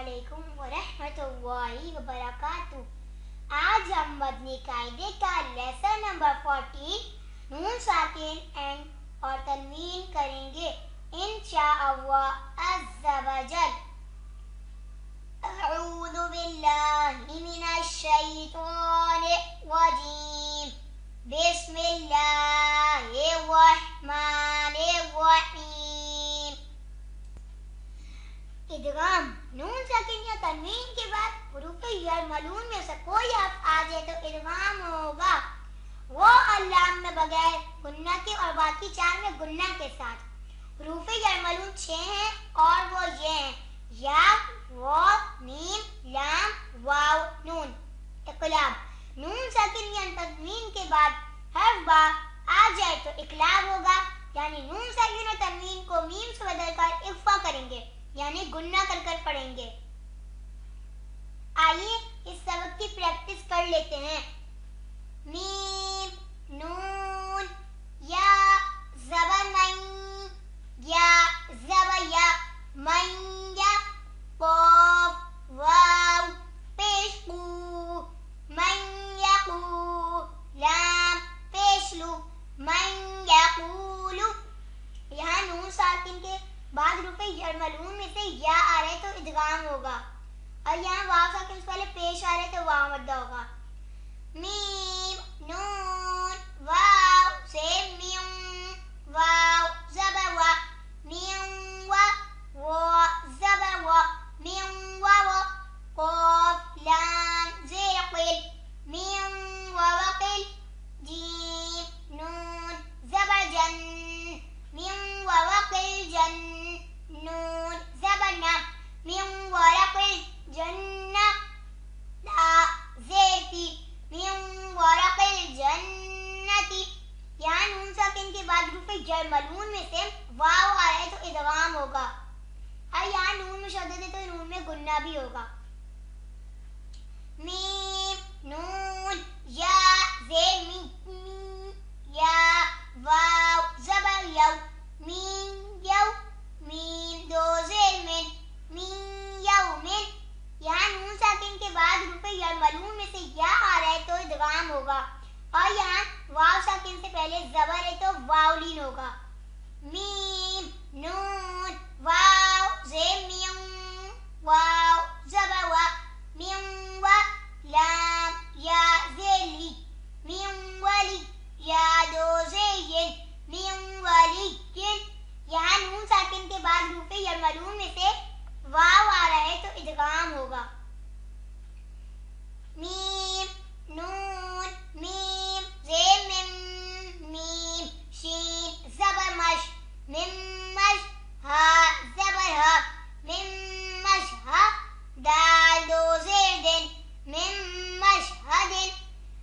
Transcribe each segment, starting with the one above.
अस्सलामुअलैकुम वरहमतुल्लाहि वबरकातुह। आज हम मदनी कायदे का लेसन नंबर 40 नून साकिन एंड और तनवीन करेंगे इंशाअल्लाह अज़्ज़ा वजल। अऊज़ु बिल्लाहि मिनश शैतानिर रजीम। बिस्मिल्लाहिर रहमानिर रहीम। इदगाम नून साकिन या तनवीन के बाद हुरूफ यरमलून में से कोई आप आ जाए तो इदगाम होगा वो अल्लाम में बगैर गुन्ना के और बाकी चार में गुन्ना के साथ। हुरूफ यरमलून 6 हैं और वो ये हैं या, वाव, मीम, लाम, वाव, नून। इक़लाब नून साकिन या तनवीन के बाद हर्फ बा आ जाए तो इक़लाब होगा, यानी नून साकिन और तनवीन को मीम से बदलकर इख्फा करेंगे, यानी गुन्ना कर कर पढ़ेंगे। आइए इस सबक की प्रैक्टिस कर लेते हैं। मीम, नून, या, ज़बर मन, या, ज़बर या, मन, या, क़ाफ़, वाव, पेश कू, मन यक़ू, लाम, पेश लू, मन यक़ूलु। यहाँ नून साकिन के बाद हुरूफ यरमलून में से या आ रहे तो इदगाम होगा, और यहाँ वाव साकिन से पहले पेश आ रहे तो वाव मद्दा होगा। मीम, नून, वाव से म्यूं, वाव ज़बर वा, म्यूं वा, वो ज़बर वा, म्यूं वा वो, क़ाफ़, लाम, ज़ेर क़िल, म्यूं वा वक़िल, जीम, नून, ज़बर जन, म्यूं वा वक़िल जन, नून, ज़बर ना, म्यूं वा वक़िल जन्ना, ता, ज़ेर ती, म्यूं वा वक़िल जन्नती। यहाँ नून साकिन के बाद हुरूफ यरमलून में से वाव आ रहा है तो इदगाम होगा, और यहाँ नून में शद्दत है तो नून में गुन्ना भी होगा। मीम, नून, या, ज़ेर मी, या, वाव, ज़बर यौ, मीम यौ, मीम, दो ज़ेर मिन, मीम यौमिन। यहाँ नून साकिन के बाद हुरूफ यरमलून में से या आ रहा है तो इदगाम होगा, और यहाँ वाव साकिन से पहले ज़बर है तो वावलीन होगा। मीम, नून, वाव, ज़ेर म्यूं, वाव, ज़बर वा, म्यूं वा, लाम, या, ज़ेर ली, म्यूं वली, या, दो ज़ेर यिन, म्यूं वली यिन। यहाँ नून साकिन के बाद हुरूफ यरमलून में से वाव आ रहा है तो इदगाम होगा। मीम, नून, मीम, ज़ेर मिम, मीम, शीन, ज़बर मश, मिम मश, हा, ज़बर हा, मिम मश हा, दाल, दो ज़ेर दिन, मिम मश हा दिन।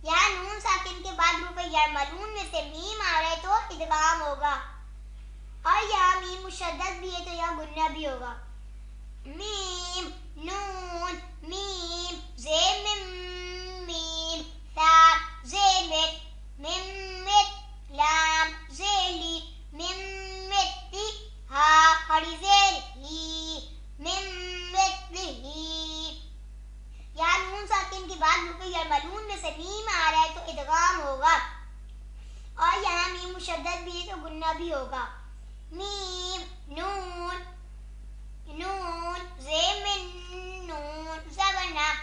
यहाँ नून साकिन के बाद हुरूफ यरमलून में से मीम आ रहा है तो इदगाम होगा, और यहाँ मीम मुशद्दद भी है तो यहाँ गुन्ना भी होगा। मीम, नून, मीम, ज़ेर मिम, मीम, ता, ज़ेर मित, मिम मित, लाम, ज़ेर ली, मिम मित्ती, हा, खड़ी ज़ेर ही, मिम मित्लिही। यहाँ नून साकिन के बाद हुरूफ यरमलून में से मीम आ रहा है तो इदगाम होगा, और यहाँ मीम मुशद्दद भी है तो गुन्ना भी होगा। मीम, नून, नून, ज़ेर मिन, नून, ज़बर ना,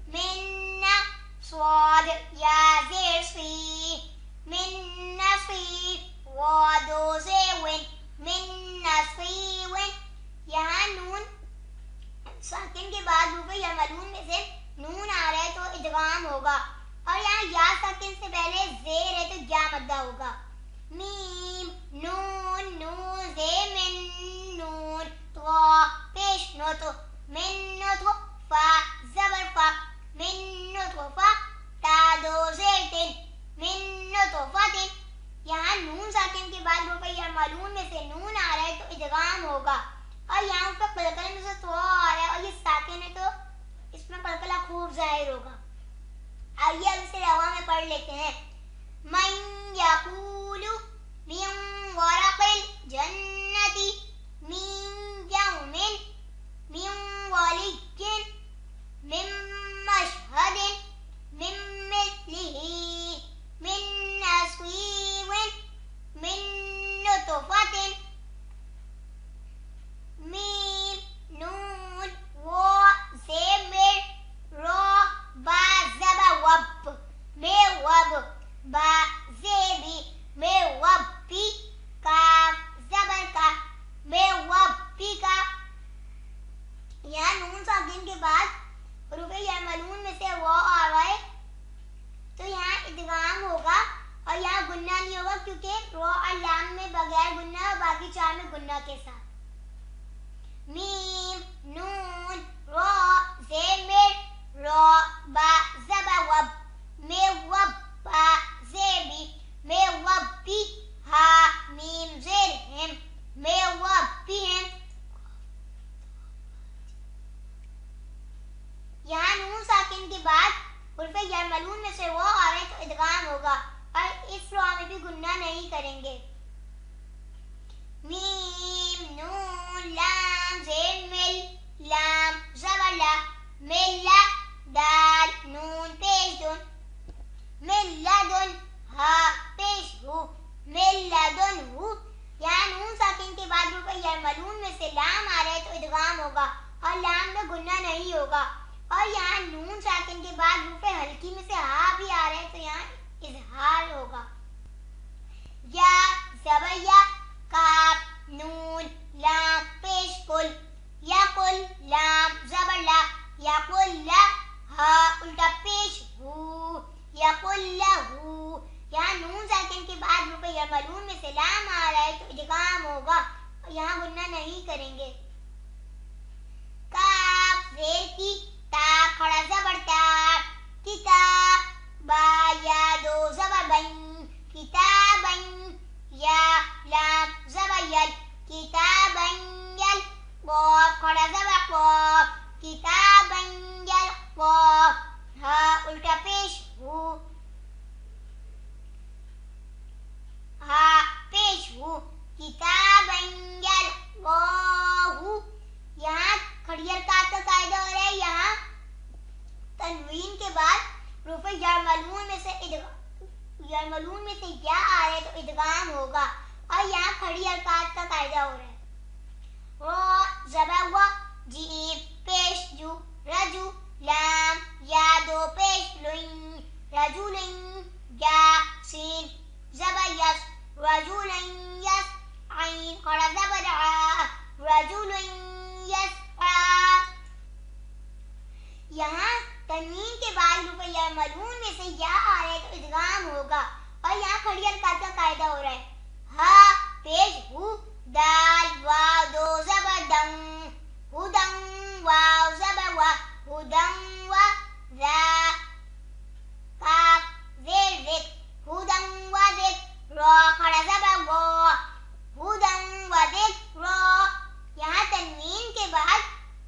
मिन्ना, स्वाद, या, ज़ेर सी, मिन्ना सी, वा, दो ज़ेर विन, मिन्ना सी विन। यहाँ नून साकिन के बाद हुरूफ यरमलून में से नून आ रहा है तो इदगाम होगा, और यहाँ या साकिन से पहले ज़ेर है तो या मद्दा होगा। मीम, नून, नून, ज़ेर मिन, नून, तो, पेश नो तो, मिन नो तो, फा, ज़बर फा, मिन नो तो फा, ता, दो ज़ेर तिन, मिन नो तो फा तिन। यहाँ नून साकिन के बाद हुरूफ यरमलून में से नून आ रहा है तो इदगाम होगा, और यहाँ ऊपर कलकला में से तो आ रहा है और ये साकिन है तो इसमें कलकला खूब जाहिर होगा। आइए अब इसे रवा में पढ़ लेते हैं। मन यक़ूलु मिन वरक़िल जन्नति मिन यौमिन मिन वलिय्यिन बा ज़ेबी मेवब्बी काफ ज़बर का मेवब्बी का। यहाँ नून साकिन के बाद हुरूफ़ यरमलून में से वो आ रहा है तो यहाँ इदगाम होगा और यहाँ गुन्ना नहीं होगा क्योंकि रो और लाम में बगैर गुन्ना और बाकी चार में गुन्ना के साथ। मीम नून रो ज़ेमिर रो बा ज़बर वब मेवब बा ज़ेबी मेवब्बी हा मीम ज़ेर हिम मेवब्बिहिम। यहाँ नून साकिन के बाद हुरूफ़ यरमलून में से वो आ रहे तो इदगाम होगा और इस रो में भी गुन्ना नहीं करेंगे। मीम नून लाम ज़ेर मिल लाम ज़बर ला मिल्ला दाल नून पेश दुन मिल्लदुन हा पेश हु मिल्लदुनहु। यहाँ नून साकिन के बाद हुरूफ़ यरमलून में से लाम आ रहे तो इदगाम होगा और लाम में गुन्ना नहीं होगा और यहाँ नून साकिन के बाद हुरूफ़ हल्की में से हा भी आ रहे हैं तो यहाँ इज़हार होगा। या ज़बर या काफ नून लाम पेश कुल यकुल लाम ज़बर ला यकुल्ला हा उल्टा पेश हु यकुल्लहु। यहाँ नून साकिन के बाद हुरूफ़ यरमलून में से लाम आ रहा है तो इदगाम होगा और यहाँ गुन्ना नहीं करेंगे। काफ ज़ेर की ता खड़ा ज़बर ता किताब बा या दो ज़बर बन किताबन या लाम ज़बर यल किताबन यल क़ाफ़ खड़ा ज़बर क़ाफ़ किताबन यल क़ाफ़ हा उल्टा पेश हु हा पेश हु किताबन यल क़ाहु। यहाँ खड़ी हरकत का कायदा हो रहा है। यहाँ तनवीन के बाद हुरूफ़ यरमलून में से या आ रहे तो इदगाम होगा और यहाँ खड़ी हरकत का कायदा हो रहा है। रो ज़बर व जीम पेश जू रजू लाम या दो पेश लुइन रजुलिन या सीन ज़बर यस रजुलिन यस आइन खड़ा ज़बर आ रजुलिन यस आ। यहाँ तनवीन के बाद हुरूफ़ यरमलून में से या आ रहे तो इदगाम होगा और यहाँ खड़ी हरकत का कायदा हो रहा है। हा पेश हु दाल वाव दो ज़बर दम हुदम वाव ज़बर वा हुदम वा रा काफ ज़ेर ज़िक हुदम व ज़िक रो खड़ा ज़बर गो हुदम व ज़िक रो। यहाँ तनवीन के बाद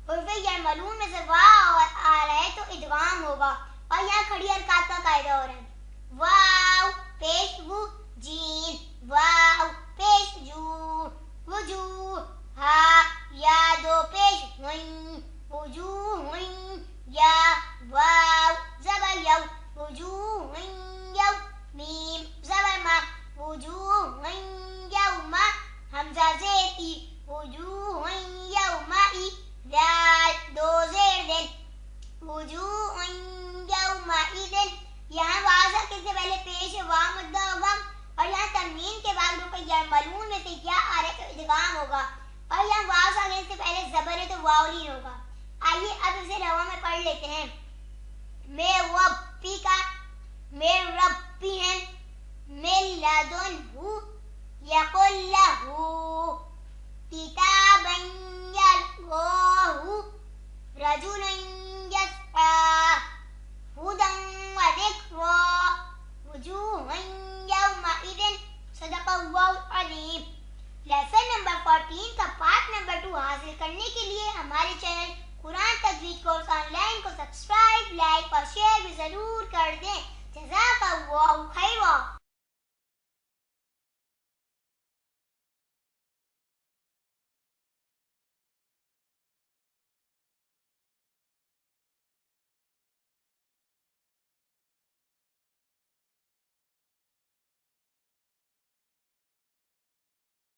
हुरूफ़ यरमलून में से वाव आ रहा है तो इदगाम होगा और यहाँ खड़ी हरकत का कायदा हो रहा है। वाव पेश वु जीम वाव पेश जू वुजू हा या दो पेश हुइन वुजू हुइन या वाव ज़बर यव वुजू हुइन यव मीम ज़बर मा वुजू हुइन यौमा हमज़ा ज़ेर ई वुजू हुइन यौमाई दाल दो ज़ेर दिल वुजूहुन यौमइज़िन। यहाँ वाव साकिन से पहले पेश वाव मुद्दा होगा और यहाँ तनवीन के बाद हुरूफ़ यरमलून में से या आ रहे तो इदगाम होगा और यहाँ वाव साकिन से पहले ज़बर है तो वाव लीन होगा। आइए अब इसे रवा में पढ़ लेते हैं। मेवब्बी का मेरब्बिहिम मिल्लदुनहु यकुल्लहु किताबन यल्क़ाहु रजुलन यस्आ हुदन व ज़िक्रा वुजूहन यौमइज़िन। सदक़ल्लाहुल अज़ीम। लेसन नंबर 14 का पार्ट नंबर 2 हासिल करने के लिए हमारे चैनल कुरान तजवीद कोर्स ऑनलाइन को सब्सक्राइब, लाइक और शेयर भी जरूर कर दें। जज़ाकल्लाहु खैरा।